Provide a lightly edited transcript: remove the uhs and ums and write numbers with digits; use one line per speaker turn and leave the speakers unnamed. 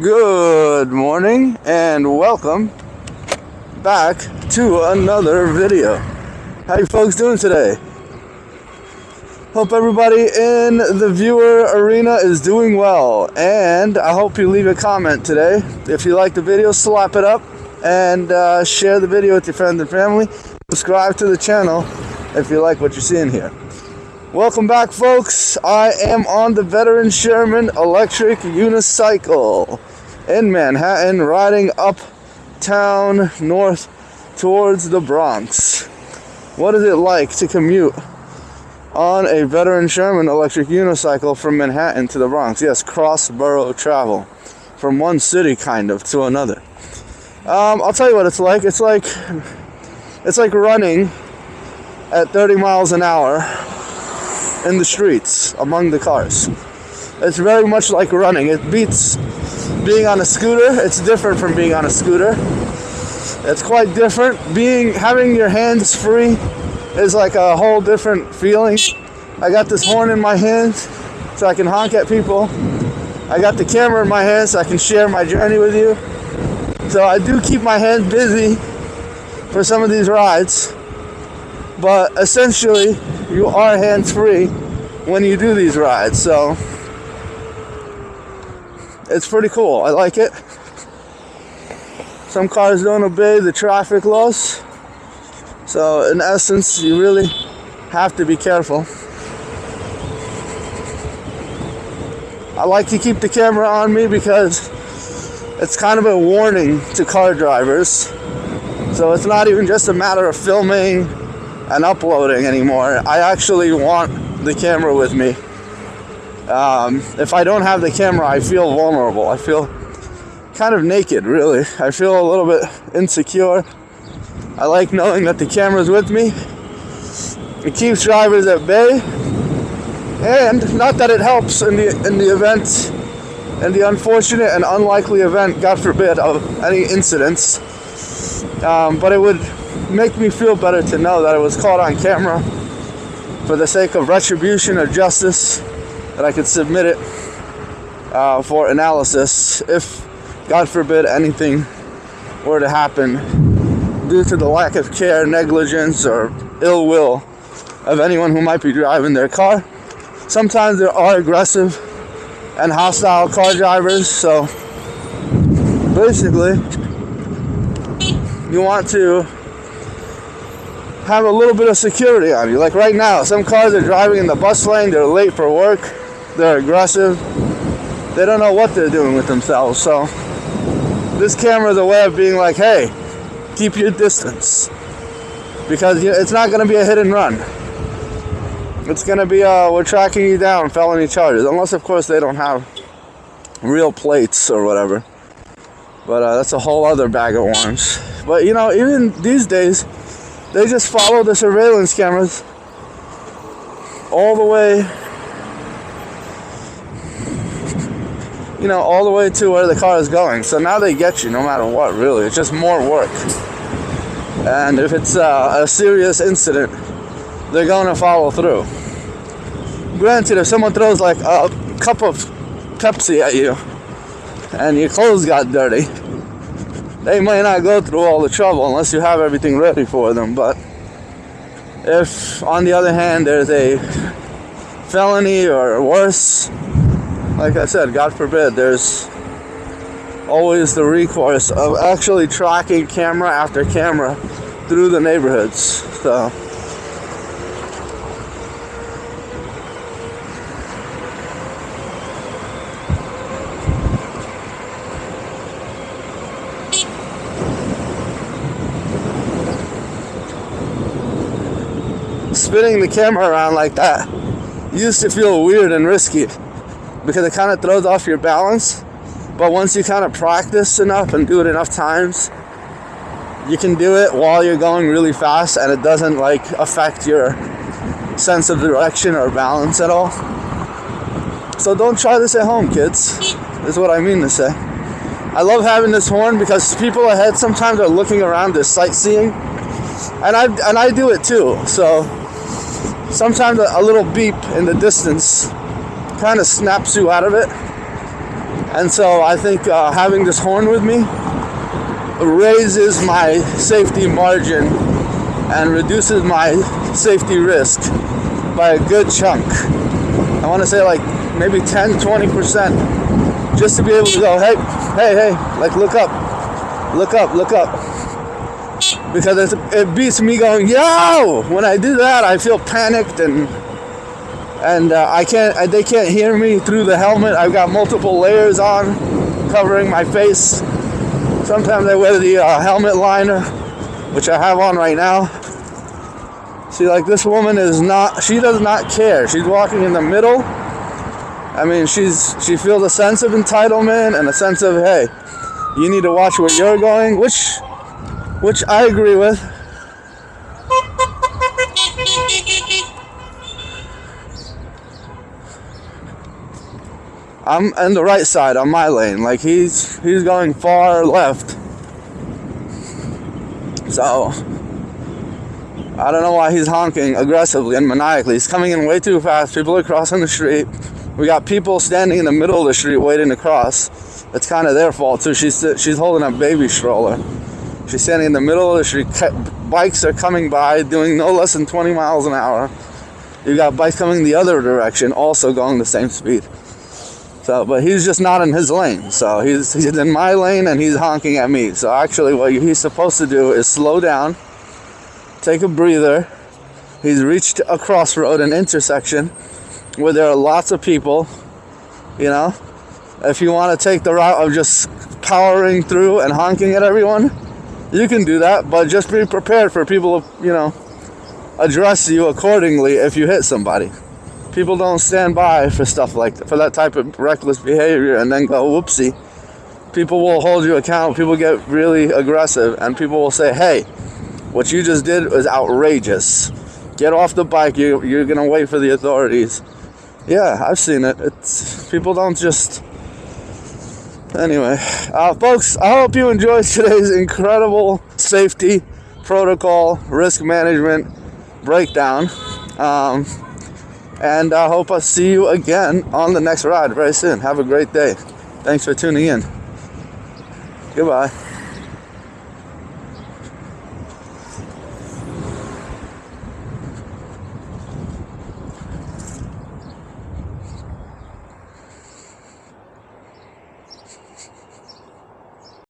Good morning and welcome back to another video. How you folks doing today? Hope everybody in the viewer arena is doing well, and I hope you leave a comment today. If you like the video, slap it up and share the video with your friends and family. Subscribe to the channel if you like what you're seeing here. Welcome back, folks. I am on the Veteran Sherman electric unicycle in Manhattan, riding uptown north towards the Bronx. What is it like to commute on a Veteran Sherman electric unicycle from Manhattan to the Bronx? Yes, cross-borough travel from one city kind of to another. I'll tell you what it's like. It's like running at 30 miles an hour in the streets among the cars. It's very much like running. It beats being on a scooter. It's different from being on a scooter. It's quite different. Having your hands free is like a whole different feeling. I got this horn in my hand so I can honk at people. I got the camera in my hand so I can share my journey with you. So I do keep my hands busy for some of these rides, but essentially you are hands-free when you do these rides, so it's pretty cool. I like it. Some cars don't obey the traffic laws, so in essence you really have to be careful. I like to keep the camera on me because it's kind of a warning to car drivers, so it's not even just a matter of filming and uploading anymore. I actually want the camera with me. If I don't have the camera, I feel vulnerable. I feel kind of naked, really. I feel a little bit insecure. I like knowing that the camera's with me. It keeps drivers at bay, and not that it helps in the event, in the unfortunate and unlikely event, God forbid, of any incidents. But it would make me feel better to know that it was caught on camera for the sake of retribution or justice, that I could submit it for analysis if, God forbid, anything were to happen due to the lack of care, negligence, or ill will of anyone who might be driving their car. Sometimes there are aggressive and hostile car drivers, so basically you want to have a little bit of security on you. Like right now, some cars are driving in the bus lane, they're late for work, they're aggressive, they don't know what they're doing with themselves. So this camera is a way of being like, hey, keep your distance, because it's not going to be a hit and run. It's going to be we're tracking you down, felony charges, unless of course they don't have real plates or whatever, but that's a whole other bag of worms. But you know, even these days they just follow the surveillance cameras all the way, all the way to where the car is going. So now they get you no matter what, really. It's just more work. And if it's a serious incident, they're going to follow through. Granted, if someone throws like a cup of Pepsi at you and your clothes got dirty, they may not go through all the trouble unless you have everything ready for them. But if, on the other hand, there's a felony or worse, like I said, God forbid, there's always the recourse of actually tracking camera after camera through the neighborhoods. So spinning the camera around like that used to feel weird and risky because it kind of throws off your balance. But once you kind of practice enough and do it enough times, you can do it while you're going really fast, and it doesn't like affect your sense of direction or balance at all. So don't try this at home, kids, is what I mean to say. I love having this horn because people ahead sometimes are looking around, they're sightseeing, and I do it too. So sometimes a little beep in the distance kind of snaps you out of it. And so I think having this horn with me raises my safety margin and reduces my safety risk by a good chunk. I want to say like maybe 10-20%, just to be able to go, hey, like look up, because it beats me going, yo. When I do that, I feel panicked and they can't hear me through the helmet. I've got multiple layers on covering my face. Sometimes I wear the helmet liner, which I have on right now. See, like this woman she does not care. She's walking in the middle. I mean, she feels a sense of entitlement and a sense of, hey, you need to watch where you're going, which I agree with. I'm on the right side on my lane. Like he's going far left. So I don't know why he's honking aggressively and maniacally. He's coming in way too fast. People are crossing the street. We got people standing in the middle of the street waiting to cross. It's kind of their fault too. She's holding a baby stroller. She's standing in the middle of the street. Bikes are coming by doing no less than 20 miles an hour. You got bikes coming the other direction, also going the same speed. So, but he's just not in his lane. So he's in my lane and he's honking at me. So actually what he's supposed to do is slow down, take a breather. He's reached a crossroad, an intersection where there are lots of people. You know, if you want to take the route of just powering through and honking at everyone, you can do that, but just be prepared for people to, you know, address you accordingly if you hit somebody. People don't stand by for stuff like that, for that type of reckless behavior and then go whoopsie. People will hold you accountable. People get really aggressive and people will say, hey, what you just did was outrageous. Get off the bike. You're going to wait for the authorities. Yeah, I've seen it. People don't just... Anyway, folks, I hope you enjoyed today's incredible safety protocol, risk management breakdown. And I hope I see you again on the next ride very soon. Have a great day. Thanks for tuning in. Goodbye.